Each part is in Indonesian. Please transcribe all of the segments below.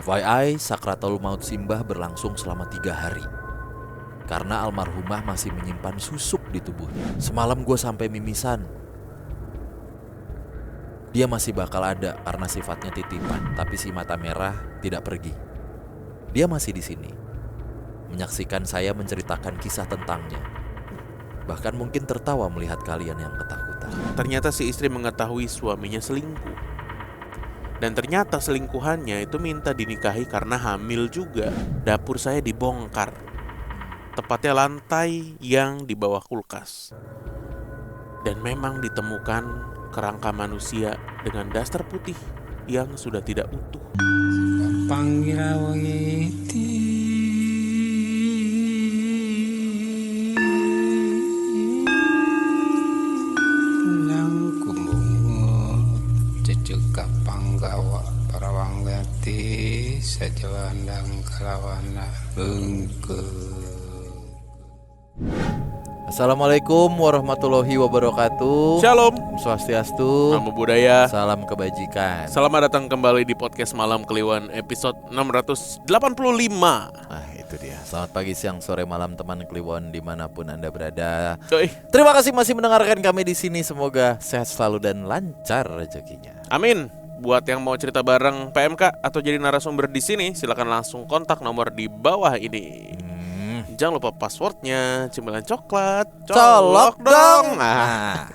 FYI, sakratul maut Simbah berlangsung selama 3 hari karena almarhumah masih menyimpan susuk di tubuhnya. Semalam gue sampai mimisan. Dia masih bakal ada karena sifatnya titipan, tapi si mata merah tidak pergi. Dia masih di sini, menyaksikan saya menceritakan kisah tentangnya. Bahkan mungkin tertawa melihat kalian yang ketakutan. Ternyata si istri mengetahui suaminya selingkuh. Dan ternyata selingkuhannya itu minta dinikahi karena hamil juga. Dapur saya dibongkar, tepatnya lantai yang di bawah kulkas. Dan memang ditemukan kerangka manusia dengan daster putih yang sudah tidak utuh. Panggawa parawanggati sajawandang kalawana bengke. Assalamualaikum warahmatullahi wabarakatuh. Shalom, Swastiastu, namo buddhaya. salam kebajikan. Selamat datang kembali di podcast Malam Kliwon episode 685. Nah itu dia. Selamat pagi, siang, sore, malam teman Kliwon dimanapun Anda berada. Yoi. Terima kasih masih mendengarkan kami di sini. Semoga sehat selalu dan lancar rezekinya. Amin. Buat yang mau cerita bareng PMK atau jadi narasumber di sini, silakan langsung kontak nomor di bawah ini. Jangan lupa passwordnya cemilan coklat. Colok dong. Nah.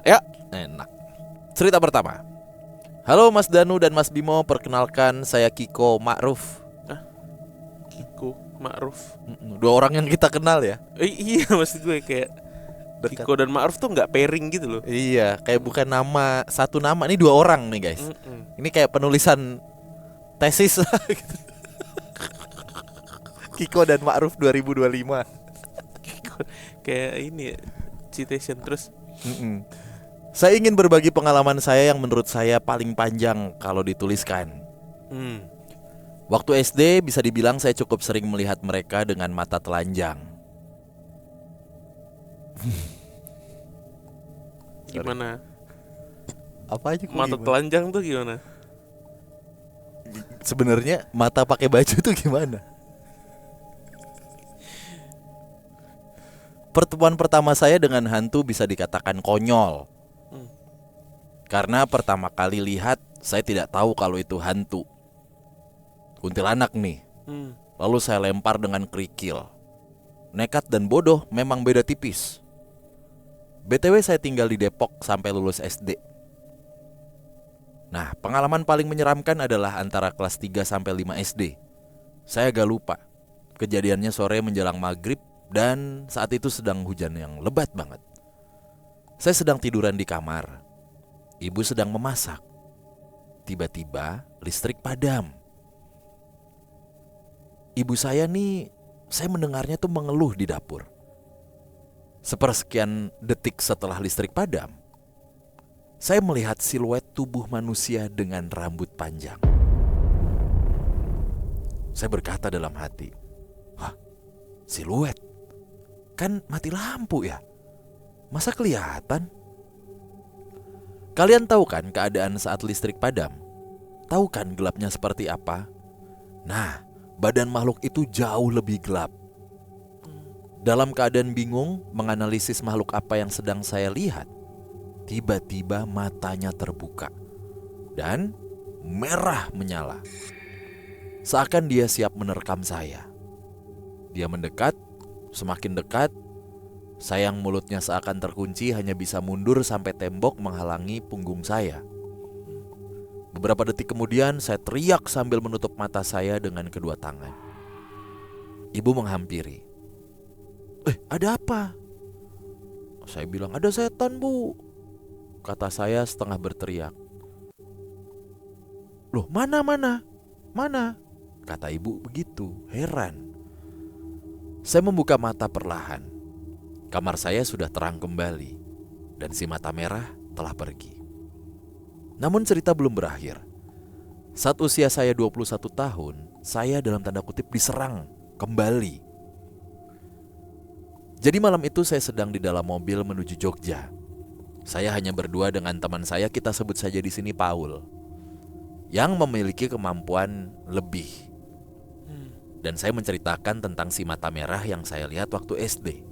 Ya, Enak. Cerita pertama. Halo Mas Danu dan Mas Bimo, perkenalkan saya Kiko Ma'ruf. Kiko Ma'ruf. Dua orang yang kita kenal ya. Iya, maksud gue kayak Dekat. Kiko dan Ma'ruf tuh nggak pairing gitu loh. Iya, kayak bukan nama satu nama. Ini dua orang nih guys. Ini kayak penulisan tesis lah gitu. Kiko dan Ma'ruf 2025. Kiko, kayak ini citation terus. Saya ingin berbagi pengalaman saya yang menurut saya paling panjang kalau dituliskan. Waktu SD bisa dibilang saya cukup sering melihat mereka dengan mata telanjang. Gimana? Apa aja Mata telanjang tuh gimana? Sebenarnya mata pakai baju tuh gimana? Pertemuan pertama saya dengan hantu bisa dikatakan konyol. Karena pertama kali lihat saya tidak tahu kalau itu hantu. Kuntilanak nih. Lalu saya lempar dengan kerikil. Nekat dan bodoh memang beda tipis. BTW saya tinggal di Depok sampai lulus SD. Nah, pengalaman paling menyeramkan adalah antara kelas 3 sampai 5 SD. Saya agak lupa. Kejadiannya sore menjelang maghrib dan saat itu sedang hujan yang lebat banget. Saya sedang tiduran di kamar. Ibu sedang memasak. Tiba-tiba listrik padam. Ibu saya nih, saya mendengarnya tuh mengeluh di dapur. Sepersekian detik setelah listrik padam, saya melihat siluet tubuh manusia dengan rambut panjang. Saya berkata dalam hati, "Hah, siluet? Kan mati lampu ya? Masa kelihatan?" Kalian tahu kan keadaan saat listrik padam? Tahu kan gelapnya seperti apa? Nah, badan makhluk itu jauh lebih gelap. Dalam keadaan bingung menganalisis makhluk apa yang sedang saya lihat, tiba-tiba matanya terbuka dan merah menyala. Seakan dia siap menerkam saya. Dia mendekat, semakin dekat. Sayang mulutnya seakan terkunci, hanya bisa mundur sampai tembok menghalangi punggung saya. Beberapa detik kemudian saya teriak sambil menutup mata saya dengan kedua tangan. Ibu menghampiri. Ada apa? Saya bilang, "Ada setan, Bu," kata saya setengah berteriak. "Loh, mana? Kata ibu begitu, heran. Saya membuka mata perlahan. Kamar saya sudah terang kembali dan si mata merah telah pergi. Namun cerita belum berakhir. Saat usia saya 21 tahun, saya dalam tanda kutip diserang kembali. Jadi malam itu saya sedang di dalam mobil menuju Jogja. Saya hanya berdua dengan teman saya, kita sebut saja di sini Paul. yang memiliki kemampuan lebih. Dan saya menceritakan tentang si mata merah yang saya lihat waktu SD.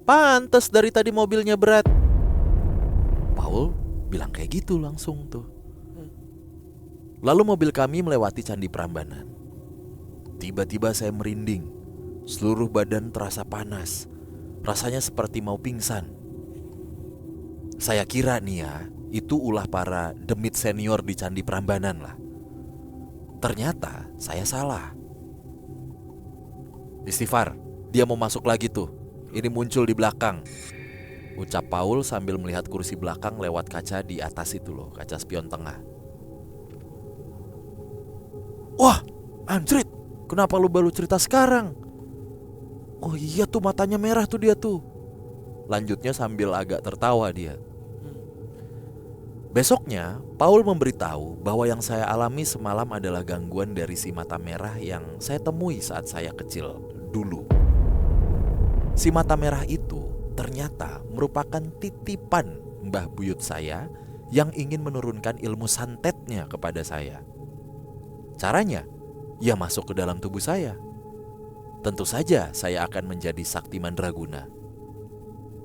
Pantes dari tadi mobilnya berat. Paul bilang kayak gitu langsung tuh. Lalu mobil kami melewati Candi Prambanan. Tiba-tiba saya merinding. Seluruh badan terasa panas. Rasanya seperti mau pingsan. Saya kira nih ya, itu ulah para demit senior di Candi Prambanan lah. Ternyata saya salah. Istighfar, dia mau masuk lagi tuh. Ini muncul di belakang, ucap Paul sambil melihat kursi belakang lewat kaca di atas itu loh, kaca spion tengah. Wah, anjrit, kenapa lu baru cerita sekarang? Oh iya tuh, matanya merah tuh dia tuh. Lanjutnya sambil agak tertawa dia. Besoknya, Paul memberitahu bahwa yang saya alami semalam adalah gangguan dari si mata merah yang saya temui saat saya kecil dulu. Si mata merah itu ternyata merupakan titipan Mbah Buyut saya yang ingin menurunkan ilmu santetnya kepada saya. Caranya, ia masuk ke dalam tubuh saya. Tentu saja saya akan menjadi sakti mandraguna.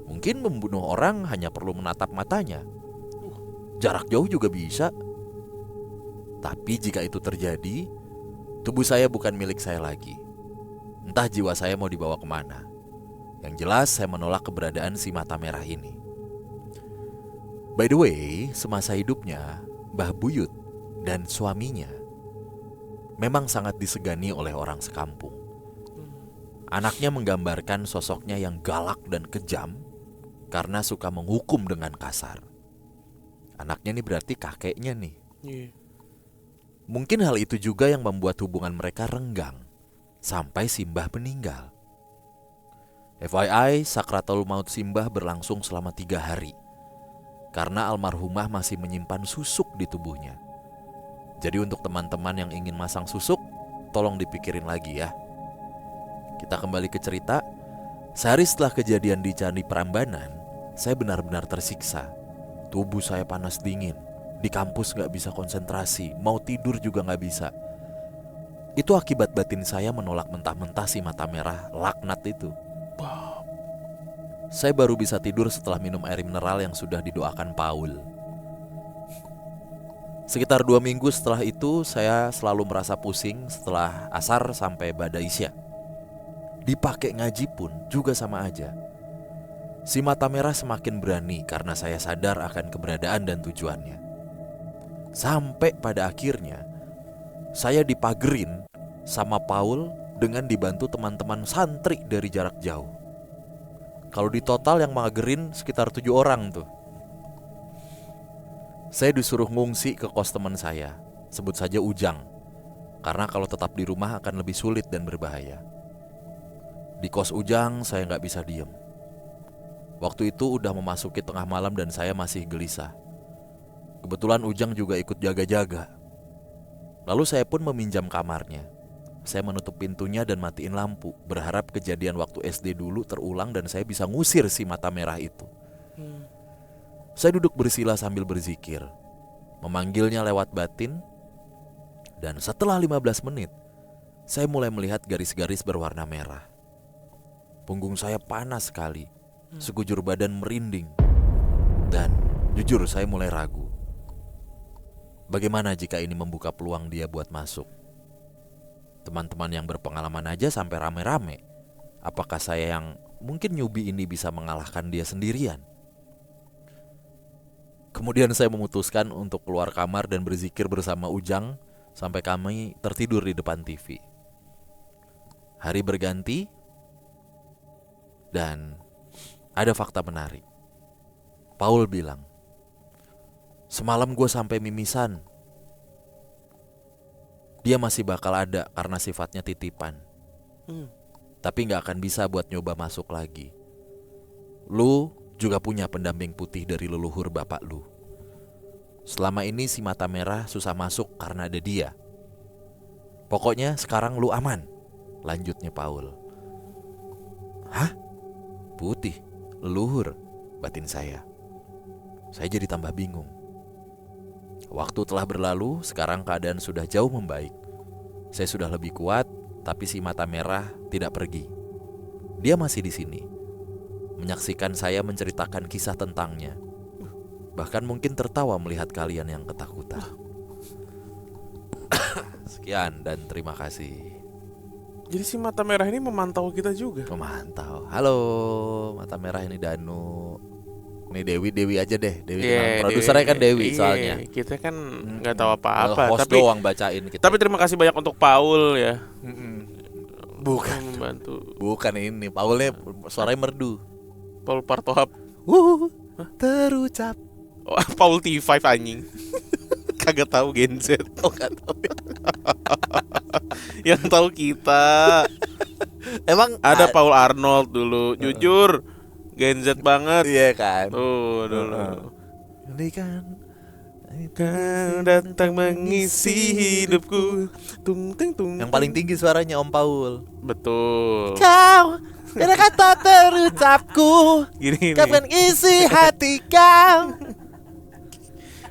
Mungkin membunuh orang hanya perlu menatap matanya. Jarak jauh juga bisa. Tapi jika itu terjadi, tubuh saya bukan milik saya lagi. Entah jiwa saya mau dibawa kemana. Yang jelas saya menolak keberadaan si mata merah ini. By the way, semasa hidupnya, Mbah Buyut dan suaminya memang sangat disegani oleh orang sekampung. Anaknya menggambarkan sosoknya yang galak dan kejam karena suka menghukum dengan kasar. Anaknya nih berarti kakeknya nih. Mungkin hal itu juga yang membuat hubungan mereka renggang sampai Simbah meninggal. FYI, sakratul maut Simbah berlangsung selama 3 hari karena almarhumah masih menyimpan susuk di tubuhnya. Jadi untuk teman-teman yang ingin masang susuk, tolong dipikirin lagi ya. Kita kembali ke cerita. Sehari setelah kejadian di Candi Prambanan, saya benar-benar tersiksa. Tubuh saya panas dingin. Di kampus gak bisa konsentrasi, mau tidur juga gak bisa. Itu akibat batin saya menolak mentah-mentah si mata merah laknat itu. Saya baru bisa tidur setelah minum air mineral yang sudah didoakan Paul. Sekitar 2 minggu setelah itu, saya selalu merasa pusing setelah asar sampai ba'da isya. Dipakai ngaji pun juga sama aja. Si mata merah semakin berani karena saya sadar akan keberadaan dan tujuannya. Sampai pada akhirnya saya dipagerin sama Paul dengan dibantu teman-teman santri dari jarak jauh. Kalau di total yang magerin sekitar 7 orang tuh. Saya disuruh ngungsi ke kos teman saya, sebut saja Ujang, karena kalau tetap di rumah akan lebih sulit dan berbahaya. Di kos Ujang saya gak bisa diem. Waktu itu udah memasuki tengah malam dan saya masih gelisah. Kebetulan Ujang juga ikut jaga-jaga. Lalu saya pun meminjam kamarnya. Saya menutup pintunya dan matiin lampu, berharap kejadian waktu SD dulu terulang dan saya bisa ngusir si mata merah itu. Saya duduk bersila sambil berzikir, memanggilnya lewat batin. Dan setelah 15 menit, saya mulai melihat garis-garis berwarna merah. Punggung saya panas sekali, sekujur badan merinding. Dan jujur saya mulai ragu. Bagaimana jika ini membuka peluang dia buat masuk? Teman-teman yang berpengalaman aja sampai rame-rame. Apakah saya yang mungkin newbie ini bisa mengalahkan dia sendirian? Kemudian saya memutuskan untuk keluar kamar dan berzikir bersama Ujang sampai kami tertidur di depan TV. Hari berganti dan ada fakta menarik. Paul bilang, "Semalam gue sampai mimisan. Dia masih bakal ada karena sifatnya titipan. Tapi gak akan bisa buat nyoba masuk lagi. Lu juga punya pendamping putih dari leluhur bapak lu. Selama ini si mata merah susah masuk karena ada dia. Pokoknya sekarang lu aman," lanjutnya Paul. Hah? Putih? Leluhur? Batin saya. Saya jadi tambah bingung. Waktu telah berlalu, sekarang keadaan sudah jauh membaik. Saya sudah lebih kuat, tapi si mata merah tidak pergi. Dia masih di sini, menyaksikan saya menceritakan kisah tentangnya. Bahkan mungkin tertawa melihat kalian yang ketakutan. Sekian dan terima kasih. Jadi si mata merah ini memantau kita juga. Memantau. Halo, mata merah ini Danu. Ini Dewi aja deh. Dewi Iya, produsernya kan Dewi iya, soalnya. kita kan nggak tahu apa-apa. Host Tapi doang bacain kita. tapi terima kasih banyak untuk Paul ya. Bukan. Membantu. Bukan ini. Paulnya suaranya merdu. Paul Partohap. Terucap. Oh, Paul T5 anjing. Kagak tahu Gen Z. Oh, gak tahu. Yang tahu kita. Emang Ada Paul Arnold dulu. Jujur Gen Z banget. Iya kan. Tuh dulu. Ini kan Kau datang mengisi hidupku. Tung ting tung. yang paling tinggi suaranya Om Paul. Betul. Kau kata terucapku. Gini Kau kan isi hati kau.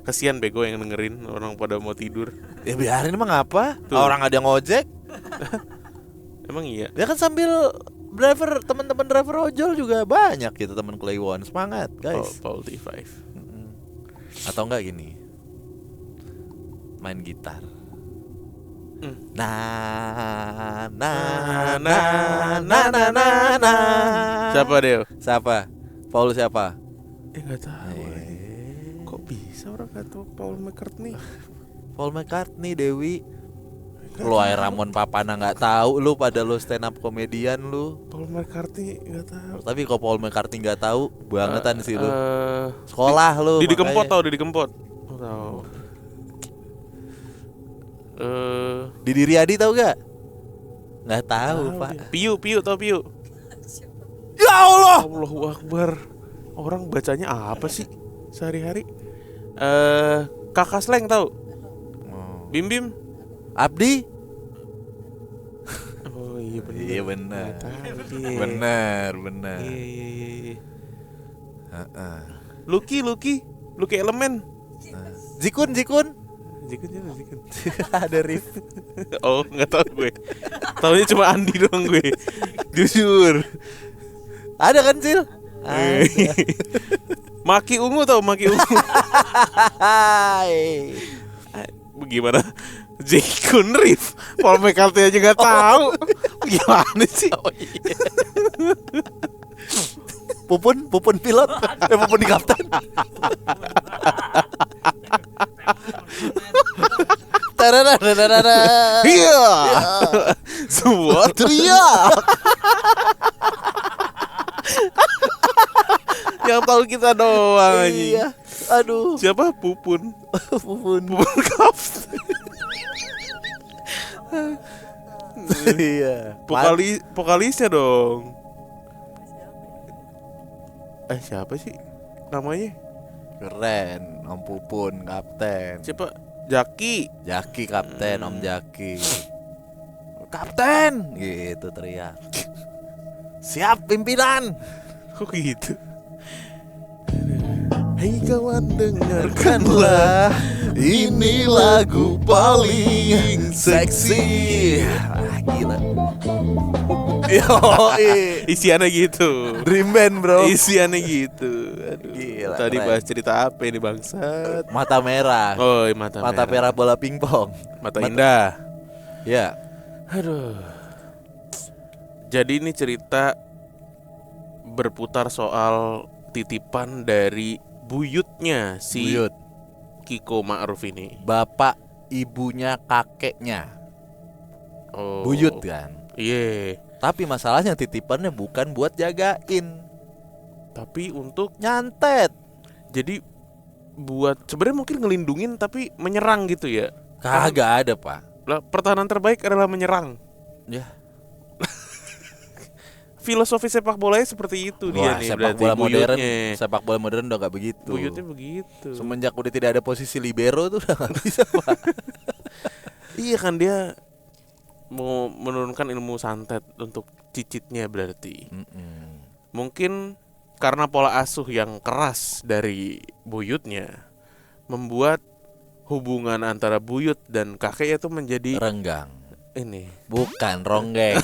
Kasihan bego yang dengerin, orang pada mau tidur. Ya biarin emang apa? Tuh. Orang ada yang ngojek. Emang iya. Dia kan sambil driver, teman-teman driver ojol juga banyak gitu teman Kliwon. Semangat guys. Paul T5. Atau enggak gini, main gitar. Nah, nah, nah, nah, nah, nah, nah. Siapa Deo? Siapa? Paul siapa? Nggak tahu. Kok bisa orang nggak tahu Paul McCartney? Paul McCartney, Dewi. Lu air Ramon Papana nggak tahu, lu pada lu stand up komedian lu. Paul McCartney nggak tahu. Tapi kalau Paul McCartney nggak tahu, bangetan sih lu. Eh, Sekolah lu. Didi makanya. Kempot tau Didi Kempot? Oh, tahu. Didi Riyadi tahu gak? Nggak tahu pak. Piu tau Piu? Ya Allah. Allahu Akbar. Orang bacanya apa sih sehari-hari? Kakak Sleng tau? Bim Bim? Abdi. Oh iya benar. Iya benar. Iya. Benar. Iya. Heeh. Lucky elemen. Zikun. Zikun. Ada Rif. Oh nggak tahu gue. Taunya cuma Andi doang gue. Jujur. Ada kan Sil? Maki Ungu tau Maki Ungu. Hai. Bagaimana? Jekun Rif, Paul McCartney aja nggak tahu. Gimana sih? Oh, iya. Pupun pilot. Pupun di kapten. Tararararara. Iya. Semua teriak. Yang tahu kita doang anjing. Iya. Aduh. Siapa? Pupun kapten. Iya. Vokalisnya dong. Siapa sih namanya? Keren. Om Pupun kapten. Siapa? Jaki. Jaki kapten, Om Jaki. Kapten, gitu teriak. Siap pimpinan. Kok gitu? Hei kawan dengarkanlah, ini lagu paling seksi. Gila. Yoi. isiannya gitu. Dream band bro. Isiannya gitu. Aduh. Gila, Tadi keren. bahas cerita apa ini bangsat? Mata merah. Oh, mata merah bola pingpong. Mata indah. Ya. Aduh. Jadi ini cerita berputar soal titipan dari buyutnya si Buyut. Kiko Ma'ruf ini. Bapak ibunya kakeknya. Oh. Buyut kan. Iya. Tapi masalahnya titipannya bukan buat jagain, Tapi untuk nyantet. jadi buat sebenarnya mungkin ngelindungin tapi menyerang gitu ya. Kagak ada pak. Lah, pertahanan terbaik adalah menyerang. Ya. Filosofi sepak bolanya seperti itu dia Wah, nih. sepak berarti bola modern, buyutnya. sepak bola modern udah gak begitu. Buyutnya begitu. Semenjak udah tidak ada posisi libero tuh udah gak bisa pak. Iya kan dia mau menurunkan ilmu santet untuk cicitnya berarti. Mungkin karena pola asuh yang keras dari buyutnya membuat hubungan antara buyut dan kakek itu menjadi Renggang. ini Bukan ronggeng.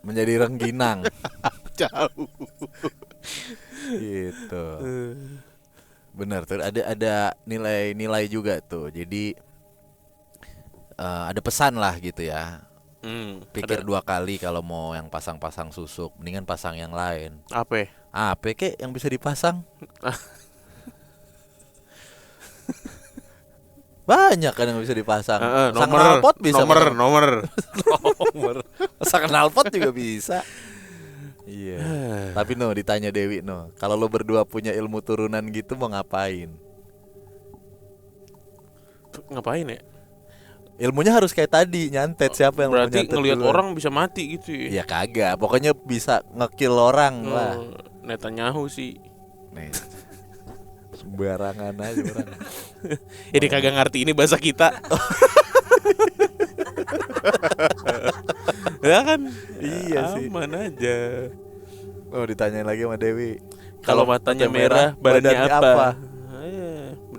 Menjadi rengginang. jauh. Gitu. Benar tuh, ada nilai-nilai juga tuh. Jadi ada pesan lah gitu ya. Pikir Ada 2 kali kalau mau yang pasang-pasang susuk, mendingan pasang yang lain. apa? Apa kek yang bisa dipasang? Banyak kan yang bisa dipasang. Pasang Nomor knalpot bisa. nomor. Nomor. Pasang knalpot juga bisa. Iya. Tapi no, ditanya Dewi no, kalau lo berdua punya ilmu turunan gitu mau ngapain? Ngapain ya? Ilmunya harus kayak tadi, nyantet. Siapa yang mau Berarti nyantet ngelihat duluan? orang bisa mati gitu ya? Ya kagak, pokoknya bisa ngekill orang lah. Netanyahu sih. Nih. Sembarangan aja orang. Ini kagak ngerti ini bahasa kita. Ya kan? Iya sih. Aman aja. Oh, ditanyain lagi sama Dewi. Kalau matanya merah, badannya apa?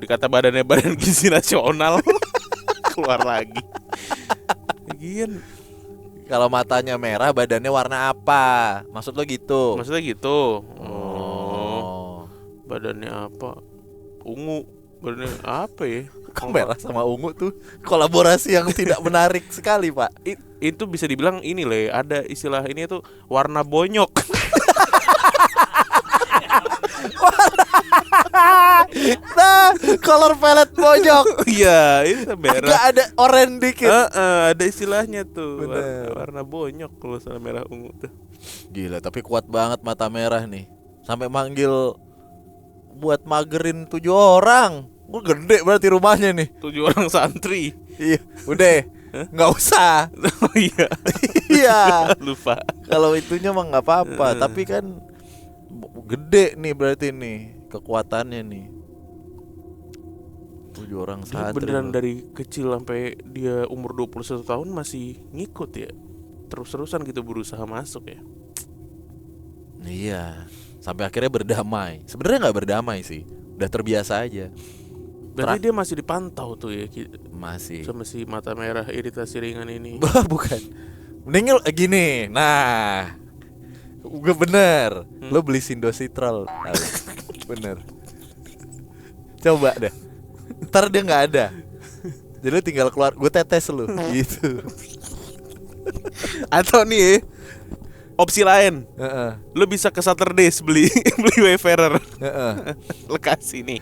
Dikata badannya badan gizi nasional. Keluar lagi. Lagian Kalau matanya merah, badannya warna apa? Maksud lo gitu? maksudnya gitu. Oh. Badannya apa? Ungu. Badannya apa ya? Kok merah sama ungu tuh kolaborasi yang tidak menarik sekali, Pak. Itu bisa dibilang ini Le, ada istilah ini tuh warna bonyok. Nah, color palette bonyok. Iya, itu merah. Gak ada oranye dikit. Ada istilahnya tuh. Bener. Warna bonyok kalau salah merah ungu tuh. Gila, tapi kuat banget mata merah nih. Sampai manggil buat magerin 7 orang. Gue gede berarti rumahnya nih. 7 orang santri. Iya, udah. Nggak usah. Oh iya. Iya. Lupa. Kalau itunya mah nggak apa-apa, tapi kan gede nih berarti nih kekuatannya nih. 7 orang Dia santri. beneran loh. dari kecil sampai dia umur 21 tahun masih ngikut ya. Terus-terusan gitu berusaha masuk ya. Iya. Sampai akhirnya berdamai. Sebenarnya nggak berdamai sih. Udah terbiasa aja. Berarti dia masih dipantau tuh ya Masih. sama si mata merah iritasi ringan ini. Bukan. Mending gini. Nah, gue bener. Lo beli Sindositral. Bener. Coba deh. Ntar dia nggak ada. Jadi lo tinggal keluar. Gue tetes lo. Gitu. Atau nih opsi lain, Heeh. lo bisa ke Saturdays beli Wayfarer. Heeh. Lekasi nih.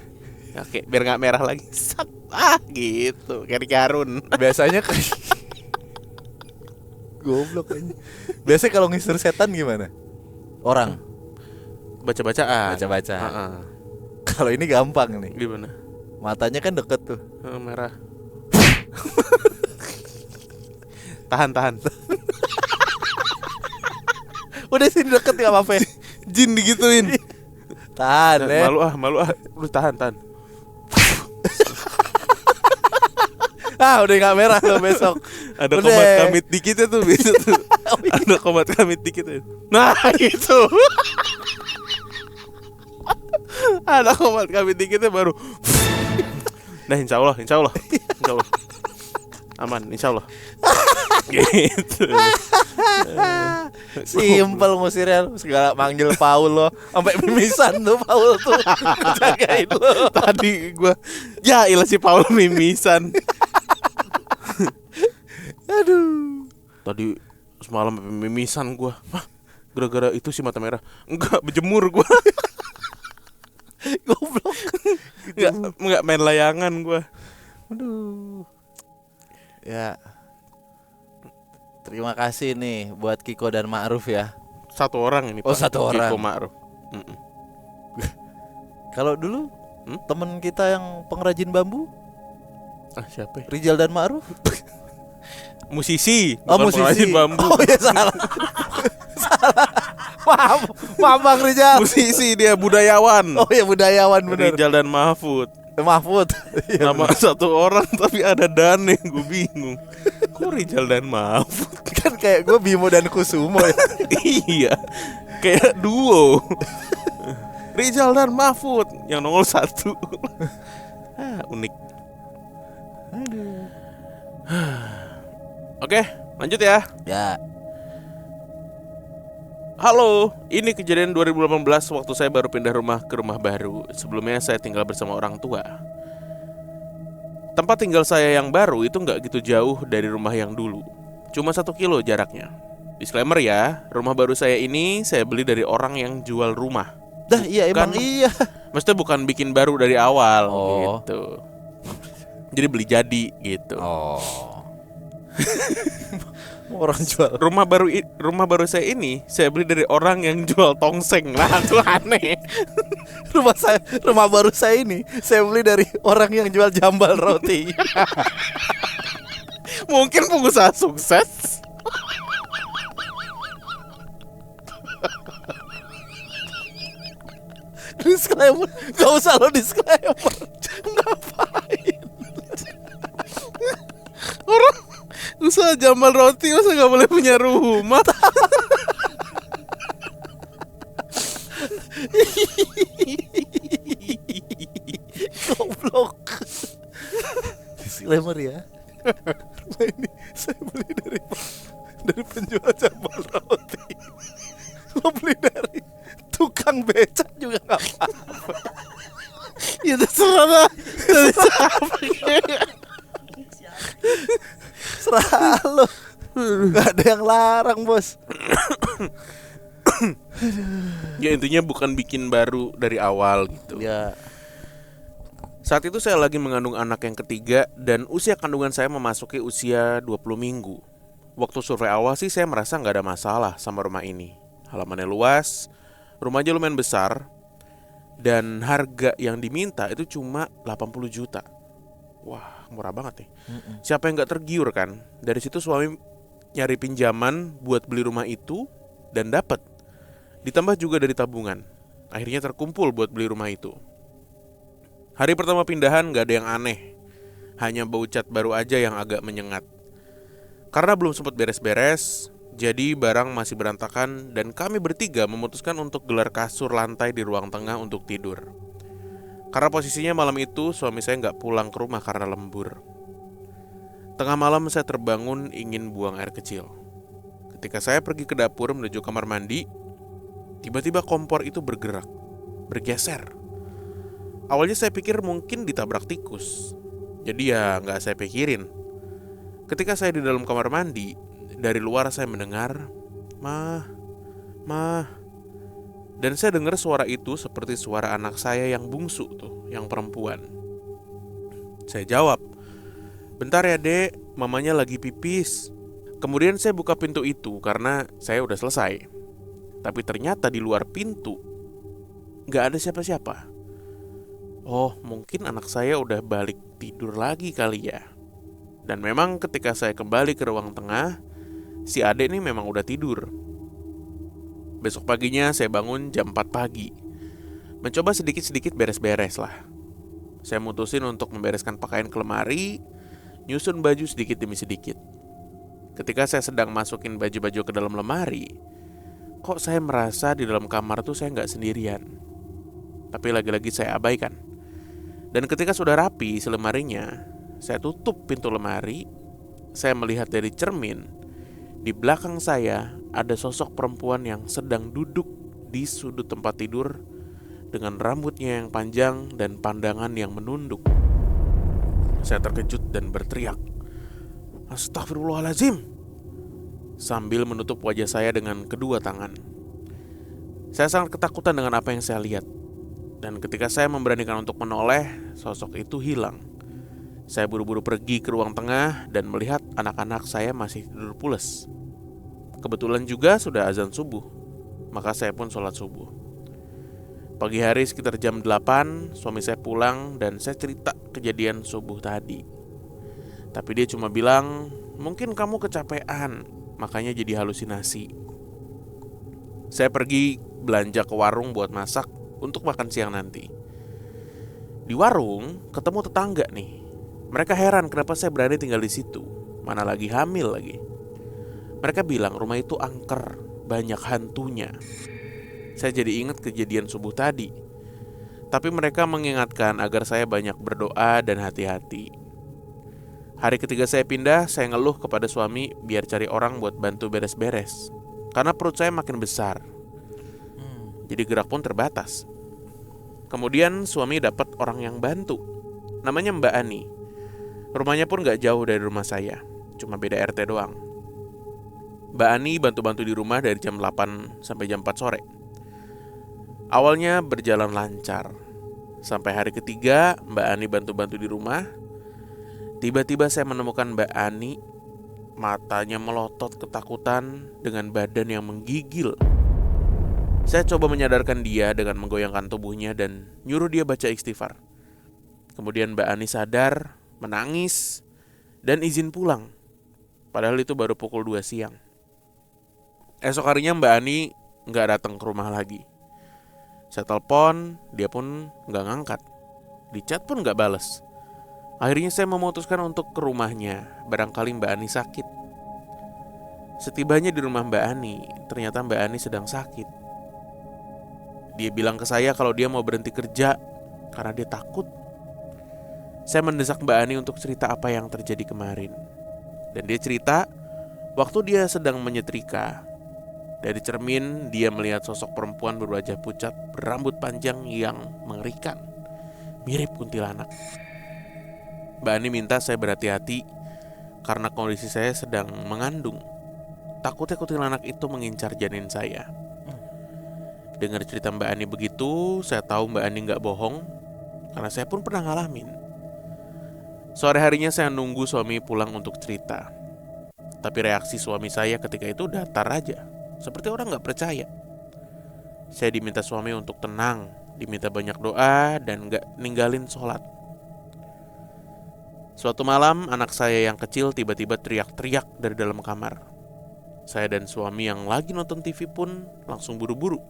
Oke, biar nggak merah lagi. Sak. Gitu. Kayak Karun. Biasanya kayak goblok aja. Biasanya kalau ngisir setan gimana? Orang Baca-bacaan. baca-baca. Heeh. Kalau ini gampang nih. Gimana? Matanya kan deket tuh. Merah. Tahan. Udah sini deket gak apa-apa. Jin digituin. Tahan ya. Malu ah. Lu tahan. Udah gak merah lo besok. Ada Udah. komat kamit dikitnya tuh bisa tuh. Ada komat kamit dikitnya. Nah, itu. Ada komat kamit dikitnya baru. Nah, insya Allah. Aman, insya Allah. Gitu. Simpel ngusirnya lu. Segala manggil Paul lo. Sampai mimisan tuh Paul tuh. Jagain lo. Tadi gua ya ilah si Paul mimisan. Aduh. Tadi semalam mimisan gua. Hah? Gara-gara itu si mata merah. Enggak, berjemur gua. Goblok. Enggak main layangan gua. Aduh. Ya. Terima kasih nih buat Kiko dan Ma'ruf ya. Satu orang ini, Oh, Pak. satu orang. Kiko Ma'ruf. Kalau dulu temen kita yang pengrajin bambu, Siapa ya? Rijal dan Ma'ruf. Musisi, Oh, bukan musisi. pengrajin bambu. Oh ya salah. Salah. Maaf Bang Rijal. Musisi dia, budayawan. Oh ya budayawan bener. Rijal dan Mahfud. Mahfud. Iya, Nama satu orang tapi ada Dane, gue bingung. Kok Rijal dan Mahfud? kan kayak gue Bimo dan Kusumo ya. Iya, kayak duo. Rijal dan Mahfud yang nongol 1. Unik. Oke, lanjut ya. Ya. Halo, ini kejadian 2018 waktu saya baru pindah rumah ke rumah baru. Sebelumnya saya tinggal bersama orang tua. Tempat tinggal saya yang baru itu nggak gitu jauh dari rumah yang dulu. Cuma 1 kilo jaraknya. Disclaimer ya, rumah baru saya ini saya beli dari orang yang jual rumah. Dah iya emang iya. Maksudnya bukan bikin baru dari awal Oh. gitu. Jadi beli jadi gitu. Oh. Orang jual. Rumah baru saya ini saya beli dari orang yang jual tongseng. Nah, itu aneh. Rumah baru saya ini saya beli dari orang yang jual jambal roti. Mungkin pengusaha sukses. Disclaimer, gak usah lo disclaimer. Ngapain? Orang usaha jambal roti masa nggak boleh punya rumah? Goblok. Disclaimer ya. Rumah ini saya beli dari penjual jambal roti. Lo beli dari tukang becak juga gak apa-apa. Ya terserah. Serah lo. Gak ada yang larang bos. Ya intinya bukan bikin baru dari awal gitu. Ya. Saat itu saya lagi mengandung anak yang ketiga dan usia kandungan saya memasuki usia 20 minggu. Waktu survei awal sih saya merasa gak ada masalah sama rumah ini. Halamannya luas, rumahnya lumayan besar, dan harga yang diminta itu cuma 80 juta. Wah, murah banget nih. Siapa yang gak tergiur kan? Dari situ suami nyari pinjaman buat beli rumah itu dan dapat. Ditambah juga dari tabungan. Akhirnya terkumpul buat beli rumah itu. Hari pertama pindahan gak ada yang aneh. Hanya bau cat baru aja yang agak menyengat. Karena belum sempat beres-beres, jadi barang masih berantakan dan kami bertiga memutuskan untuk gelar kasur lantai di ruang tengah untuk tidur. Karena posisinya malam itu suami saya gak pulang ke rumah karena lembur. Tengah malam saya terbangun ingin buang air kecil. Ketika saya pergi ke dapur menuju kamar mandi, tiba-tiba kompor itu bergerak, bergeser. Awalnya saya pikir mungkin ditabrak tikus. Jadi ya gak saya pikirin. Ketika saya di dalam kamar mandi, dari luar saya mendengar "Mah, mah." Dan saya dengar suara itu seperti suara anak saya yang bungsu tuh, yang perempuan. Saya jawab, "Bentar ya dek, mamanya lagi pipis." Kemudian saya buka pintu itu karena saya udah selesai. Tapi ternyata di luar pintu gak ada siapa-siapa. Oh, mungkin anak saya udah balik tidur lagi kali ya. Dan memang ketika saya kembali ke ruang tengah, si adek ini memang udah tidur. Besok paginya saya bangun jam 4 pagi. Mencoba sedikit-sedikit beres-beres lah. Saya mutusin untuk membereskan pakaian ke lemari, nyusun baju sedikit demi sedikit. Ketika saya sedang masukin baju-baju ke dalam lemari, kok saya merasa di dalam kamar tuh saya gak sendirian. Tapi lagi-lagi saya abaikan. Dan ketika sudah rapi selemarinya, saya tutup pintu lemari. Saya melihat dari cermin, di belakang saya ada sosok perempuan yang sedang duduk di sudut tempat tidur dengan rambutnya yang panjang dan pandangan yang menunduk. Saya terkejut dan berteriak, "Astagfirullahaladzim!" sambil menutup wajah saya dengan kedua tangan. Saya sangat ketakutan dengan apa yang saya lihat. Dan ketika saya memberanikan untuk menoleh, sosok itu hilang. Saya buru-buru pergi ke ruang tengah dan melihat anak-anak saya masih tidur pules. Kebetulan juga sudah azan subuh, maka saya pun sholat subuh. Pagi hari sekitar jam 8, suami saya pulang dan saya cerita kejadian subuh tadi. Tapi dia cuma bilang, "Mungkin kamu kecapean, makanya jadi halusinasi." Saya pergi belanja ke warung buat masak untuk makan siang nanti. Di warung ketemu tetangga nih. Mereka heran kenapa saya berani tinggal di situ, mana lagi hamil lagi. Mereka bilang rumah itu angker, banyak hantunya. Saya jadi ingat kejadian subuh tadi. Tapi mereka mengingatkan agar saya banyak berdoa dan hati-hati. Hari ketiga saya pindah, saya ngeluh kepada suami biar cari orang buat bantu beres-beres. Karena perut saya makin besar. Jadi gerak pun terbatas. Kemudian suami dapat orang yang bantu. Namanya Mbak Ani. Rumahnya pun gak jauh dari rumah saya. Cuma beda RT doang. Mbak Ani bantu-bantu di rumah dari jam 8 sampai jam 4 sore. Awalnya berjalan lancar. Sampai hari ketiga Mbak Ani bantu-bantu di rumah. Tiba-tiba saya menemukan Mbak Ani, matanya melotot ketakutan dengan badan yang menggigil. Saya coba menyadarkan dia dengan menggoyangkan tubuhnya dan nyuruh dia baca istighfar. Kemudian Mbak Ani sadar, menangis, dan izin pulang. Padahal itu baru pukul 2 siang. Esok harinya Mbak Ani gak datang ke rumah lagi. Saya telepon, dia pun gak ngangkat. Di chat pun gak bales. Akhirnya saya memutuskan untuk ke rumahnya. Barangkali Mbak Ani sakit. Setibanya di rumah Mbak Ani, ternyata Mbak Ani sedang sakit. Dia bilang ke saya kalau dia mau berhenti kerja karena dia takut. Saya mendesak Mbak Ani untuk cerita apa yang terjadi kemarin. Dan dia cerita, waktu dia sedang menyetrika, dari cermin dia melihat sosok perempuan berwajah pucat, berambut panjang yang mengerikan, mirip kuntilanak. Mbak Ani minta saya berhati-hati karena kondisi saya sedang mengandung. Takutnya kuntilanak itu mengincar janin saya. Dengar cerita Mbak Ani begitu, saya tahu Mbak Ani gak bohong, karena saya pun pernah ngalamin. Sore harinya saya nunggu suami pulang untuk cerita. Tapi reaksi suami saya ketika itu datar aja, seperti orang gak percaya. Saya diminta suami untuk tenang, diminta banyak doa, dan gak ninggalin sholat. Suatu malam, anak saya yang kecil tiba-tiba teriak-teriak dari dalam kamar. Saya dan suami yang lagi nonton TV pun langsung buru-buru.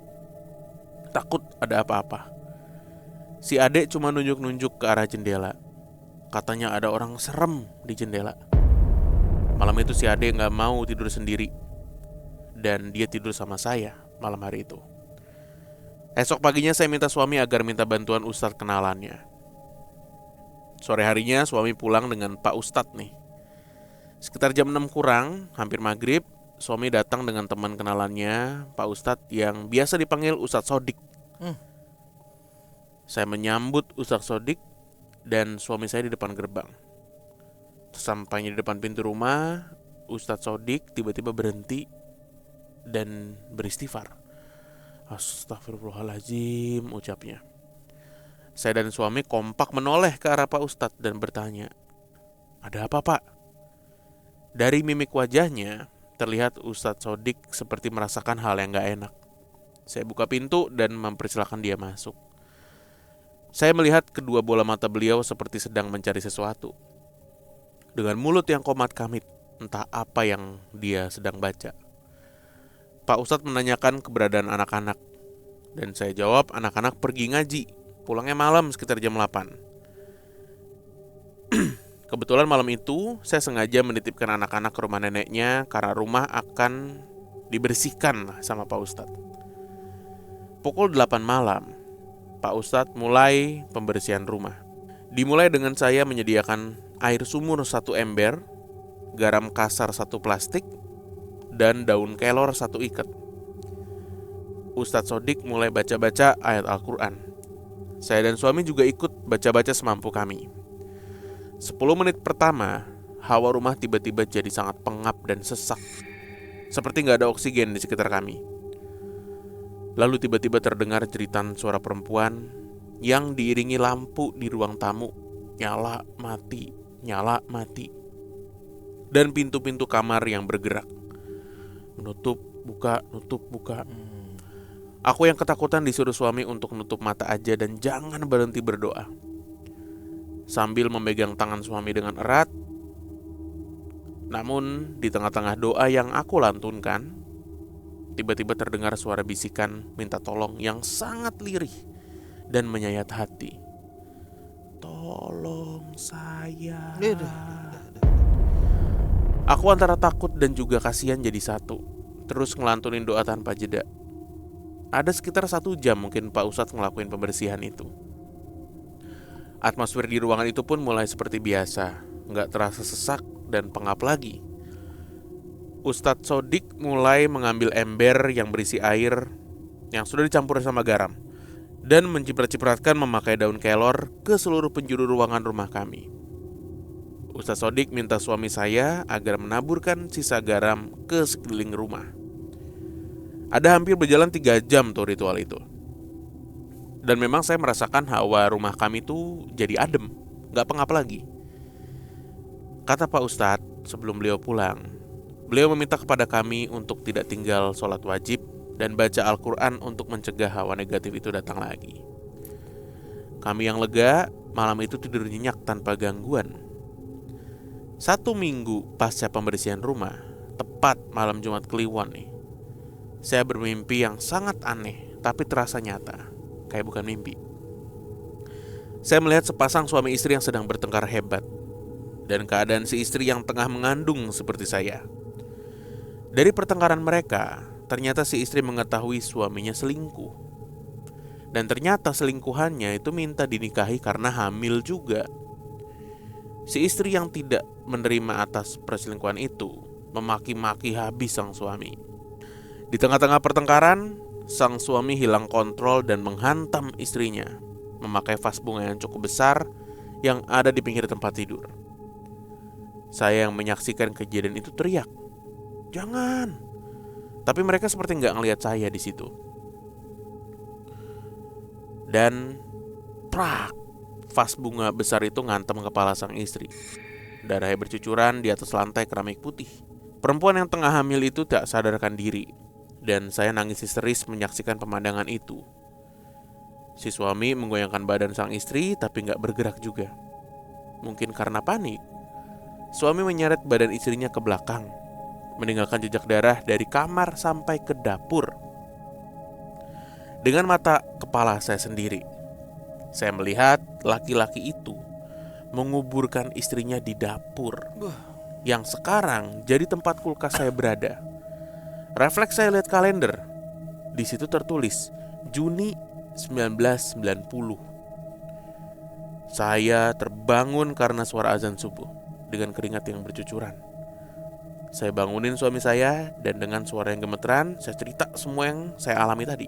Takut ada apa-apa. Si adek cuma nunjuk-nunjuk ke arah jendela. Katanya ada orang serem di jendela. Malam itu si adek gak mau tidur sendiri. Dan dia tidur sama saya malam hari itu. Esok paginya saya minta suami agar minta bantuan ustadz kenalannya. Sore harinya suami pulang dengan Pak Ustadz nih. Sekitar jam 6 kurang, hampir maghrib, suami datang dengan teman kenalannya, Pak Ustadz yang biasa dipanggil Ustadz Sodik. Saya menyambut Ustadz Sodik dan suami saya di depan gerbang. Sampainya di depan pintu rumah, Ustadz Sodik tiba-tiba berhenti dan beristighfar. Astagfirullahaladzim, ucapnya. Saya dan suami kompak menoleh ke arah Pak Ustadz dan bertanya, "Ada apa, Pak?" Dari mimik wajahnya, terlihat Ustadz Sodik seperti merasakan hal yang gak enak. Saya buka pintu dan mempersilahkan dia masuk. Saya melihat kedua bola mata beliau seperti sedang mencari sesuatu. Dengan mulut yang komat kamit, entah apa yang dia sedang baca. Pak Ustadz menanyakan keberadaan anak-anak. Dan saya jawab, anak-anak pergi ngaji. Pulangnya malam sekitar jam 8. Kebetulan malam itu saya sengaja menitipkan anak-anak ke rumah neneknya karena rumah akan dibersihkan sama Pak Ustadz. Pukul 8 malam, Pak Ustadz mulai pembersihan rumah. Dimulai dengan saya menyediakan air sumur 1 ember, garam kasar 1 plastik, dan daun kelor 1 ikat. Ustadz Sodik mulai baca-baca ayat Al-Quran. Saya dan suami juga ikut baca-baca semampu kami. 10 menit pertama, hawa rumah tiba-tiba jadi sangat pengap dan sesak. Seperti gak ada oksigen di sekitar kami. Lalu tiba-tiba terdengar jeritan suara perempuan yang diiringi lampu di ruang tamu. Nyala, mati, nyala, mati. Dan pintu-pintu kamar yang bergerak. Menutup, buka, nutup, buka. Aku yang ketakutan disuruh suami untuk nutup mata aja dan jangan berhenti berdoa. Sambil memegang tangan suami dengan erat. Namun di tengah-tengah doa yang aku lantunkan, tiba-tiba terdengar suara bisikan minta tolong yang sangat lirih dan menyayat hati. "Tolong saya." Aku antara takut dan juga kasihan jadi satu. Terus ngelantunin doa tanpa jeda. Ada sekitar 1 jam mungkin Pak Ustadz ngelakuin pembersihan itu. Atmosfer di ruangan itu pun mulai seperti biasa. nggak terasa sesak dan pengap lagi. Ustadz Sodik mulai mengambil ember yang berisi air yang sudah dicampur sama garam dan menciprat-cipratkan memakai daun kelor ke seluruh penjuru ruangan rumah kami. Ustadz Sodik minta suami saya agar menaburkan sisa garam ke sekeliling rumah. Ada hampir berjalan 3 jam tuh ritual itu. Dan memang saya merasakan hawa rumah kami tuh jadi adem, gak pengap lagi. Kata Pak Ustadz sebelum beliau pulang, beliau meminta kepada kami untuk tidak tinggal sholat wajib dan baca Al-Quran untuk mencegah hawa negatif itu datang lagi. Kami yang lega, malam itu tidur nyenyak tanpa gangguan. 1 minggu pasca pembersihan rumah, tepat malam Jumat Kliwon nih, saya bermimpi yang sangat aneh tapi terasa nyata, kayak bukan mimpi. Saya melihat sepasang suami istri yang sedang bertengkar hebat, dan keadaan si istri yang tengah mengandung seperti saya. Dari pertengkaran mereka, ternyata si istri mengetahui suaminya selingkuh. Dan ternyata selingkuhannya itu minta dinikahi karena hamil juga. Si istri yang tidak menerima atas perselingkuhan itu memaki-maki habis sang suami. Di tengah-tengah pertengkaran, sang suami hilang kontrol dan menghantam istrinya memakai vas bunga yang cukup besar yang ada di pinggir tempat tidur. Saya yang menyaksikan kejadian itu teriak, "Jangan!" Tapi mereka seperti nggak ngelihat saya di situ. Dan prak, vas bunga besar itu ngantem kepala sang istri. Darahnya bercucuran di atas lantai keramik putih. Perempuan yang tengah hamil itu tak sadarkan diri, dan saya nangis histeris menyaksikan pemandangan itu. Si suami menggoyangkan badan sang istri tapi nggak bergerak juga. Mungkin karena panik, suami menyeret badan istrinya ke belakang, meninggalkan jejak darah dari kamar sampai ke dapur. Dengan mata kepala saya sendiri, saya melihat laki-laki itu menguburkan istrinya di dapur, yang sekarang jadi tempat kulkas saya berada. Refleks saya lihat kalender. Di situ tertulis Juni 1990. Saya terbangun karena suara azan subuh dengan keringat yang bercucuran. Saya bangunin suami saya dan dengan suara yang gemeteran saya cerita semua yang saya alami tadi.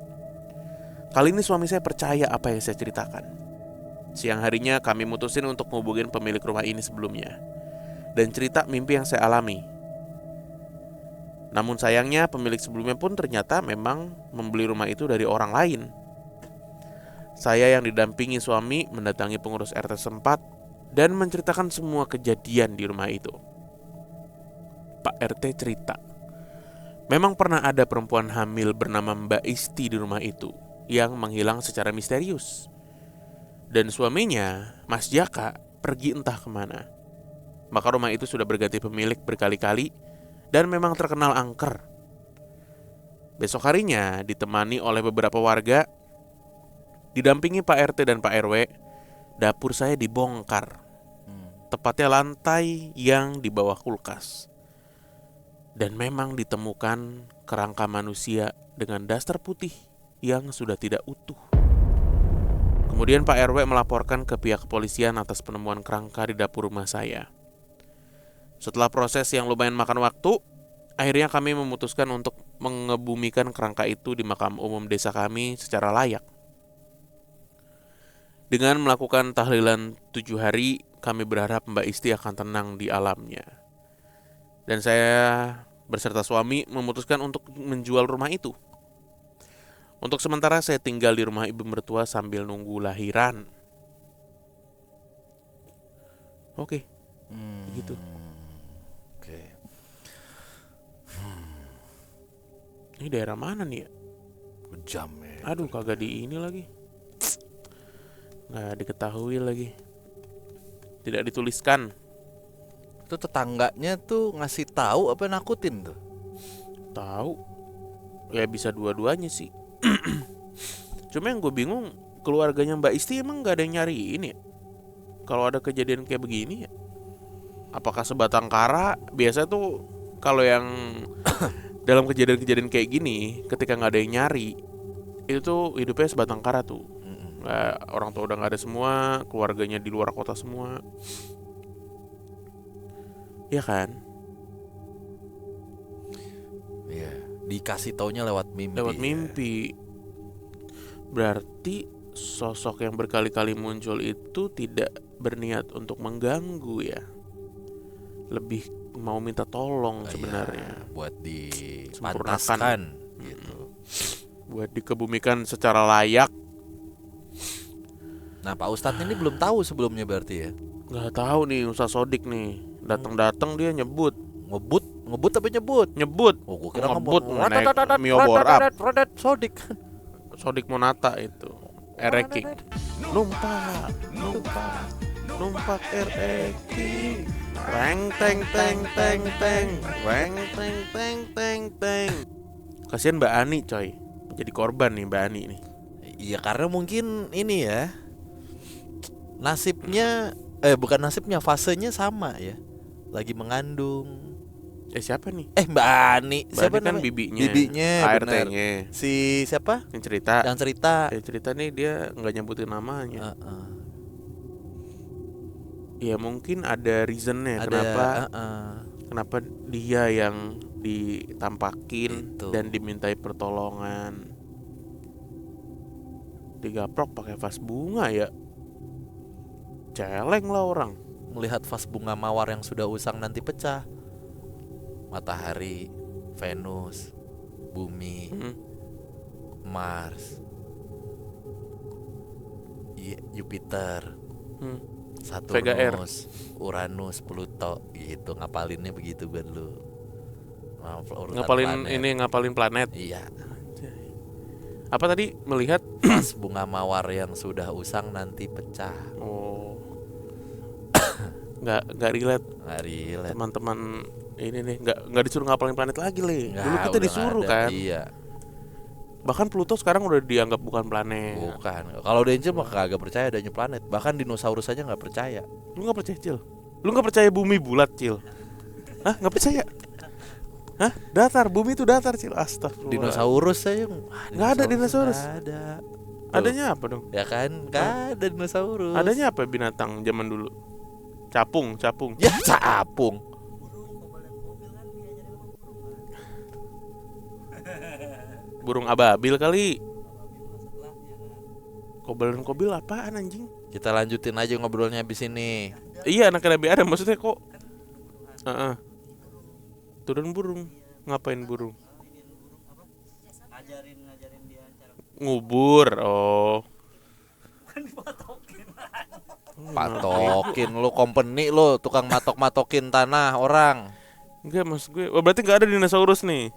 Kali ini suami saya percaya apa yang saya ceritakan. Siang harinya kami mutusin untuk ngubungin pemilik rumah ini sebelumnya dan cerita mimpi yang saya alami. Namun sayangnya pemilik sebelumnya pun ternyata memang membeli rumah itu dari orang lain. Saya yang didampingi suami mendatangi pengurus RT setempat dan menceritakan semua kejadian di rumah itu. Pak RT cerita, memang pernah ada perempuan hamil bernama Mbak Isti di rumah itu yang menghilang secara misterius. Dan suaminya, Mas Jaka, pergi entah kemana. Maka rumah itu sudah berganti pemilik berkali-kali dan memang terkenal angker. Besok harinya ditemani oleh beberapa warga, didampingi Pak RT dan Pak RW, dapur saya dibongkar. Tepatnya lantai yang di bawah kulkas. Dan memang ditemukan kerangka manusia dengan daster putih yang sudah tidak utuh. Kemudian Pak RW melaporkan ke pihak kepolisian atas penemuan kerangka di dapur rumah saya. Setelah proses yang lumayan makan waktu, akhirnya kami memutuskan untuk mengebumikan kerangka itu di makam umum desa kami secara layak. Dengan melakukan tahlilan 7 hari, kami berharap Mbak Isti akan tenang di alamnya. Dan saya berserta suami memutuskan untuk menjual rumah itu. Untuk sementara saya tinggal di rumah ibu mertua sambil nunggu lahiran. Oke, gitu. Oke. Ini daerah mana nih ya? Kejam ya. Aduh, kagak di ini lagi. Nggak diketahui lagi. Tidak dituliskan. Itu tetangganya tuh ngasih tahu apa nakutin tuh? Tahu. Ya bisa dua-duanya sih. Cuma yang gue bingung, keluarganya Mbak Isti emang gak ada yang nyariin ya? Kalau ada kejadian kayak begini ya? Apakah sebatang kara? Biasa tuh kalau yang dalam kejadian-kejadian kayak gini, ketika gak ada yang nyari, itu tuh hidupnya sebatang kara tuh. Orang tua udah gak ada semua, keluarganya di luar kota semua. Ya kan? Iya, dikasih taunya lewat mimpi. Lewat mimpi. Berarti sosok yang berkali-kali muncul itu tidak berniat untuk mengganggu ya. Lebih mau minta tolong sebenarnya. Buat Sempurnakan. dipantaskan gitu. Buat dikebumikan secara layak. Nah, Pak Ustadz ini belum tahu sebelumnya berarti ya. Nggak tahu nih Ustaz Sodik nih. Datang-datang dia nyebut. Ngebut tapi nyebut. Nyebut. Oh, gua kira Ngebut ngomong naik Mio bore up. Sodik. Sodik Monata itu. Ereking. Numpak Ereking. Reng teng teng teng teng. Reng teng teng teng teng. Kasihan Mbak Ani coy. Jadi korban nih Mbak Ani nih. Iya, karena mungkin ini ya. Nasibnya bukan nasibnya, fasenya sama ya. Lagi mengandung. Siapa nih? Mbak Ani. Mbak Siapa Ani kan namanya? bibinya. Bibinya, bener. ART-nya. Si siapa? Yang cerita. Yang cerita. Yang cerita nih dia nggak nyebutin namanya. Ya mungkin ada reasonnya kenapa dia yang ditampakin Itu. dan dimintai pertolongan. Digaprok pakai vas bunga ya. Celeng lah orang. Melihat vas bunga mawar yang sudah usang nanti pecah. Matahari, Venus, Bumi, Mars, Jupiter, Vega R. Saturnus, Uranus, Pluto gitu. Ngapalinnya begitu buat lu. Ngapalin planet. Iya. Apa tadi melihat Vas bunga mawar yang sudah usang nanti pecah. Oh. Nggak relate. Nggak relate. Teman-teman ini nih nggak disuruh ngapalin planet lagi Le. Nggak, Dulu kita udah disuruh nggak ada. kan. Iya. Bahkan Pluto sekarang udah dianggap bukan planet. Bukan. Kalau Angel mah kagak percaya adanya planet. Bahkan dinosaurus aja nggak percaya. Lu nggak percaya Cil? Lu nggak percaya bumi bulat Cil? Hah, nggak percaya? Hah? Datar, bumi itu datar Cil. Astagfirullah. Dinosaurus aja nggak ada dinosaurus. Nggak ada. Adanya apa dong? Ya kan, nggak ada dinosaurus. Adanya apa binatang zaman dulu? Capung. Ya capung. Burung ababil kali. Kobil apaan anjing? Kita lanjutin aja ngobrolnya abis ini. Iya, anak Nabi Adam maksudnya kok. Turun burung. Ngapain burung? Ngajarin dia cara Ngubur. Oh. Patokin lu company lu, tukang matok-matokin tanah orang. Enggak, maksud gue. Oh, berarti enggak ada dinosaurus nih.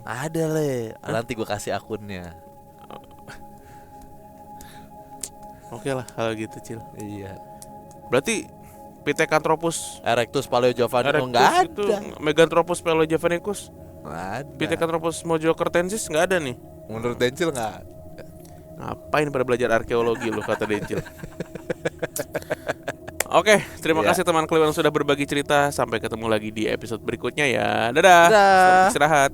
Ada Le. Nanti gue kasih akunnya. Oke lah kalau gitu Cil. Iya. Berarti Pithecanthropus Erectus paleojavanicus erectus nggak itu, ada. Meganthropus paleojavanicus, Nggak ada. Pithecanthropus mojokertensis nggak ada nih. Menurut Angel nggak ada. Ngapain pada belajar arkeologi lu kata Dencil. Oke, terima Iya. kasih teman Kliwon yang sudah berbagi cerita. Sampai ketemu lagi di episode berikutnya ya. Dadah. Dadah. Selamat istirahat.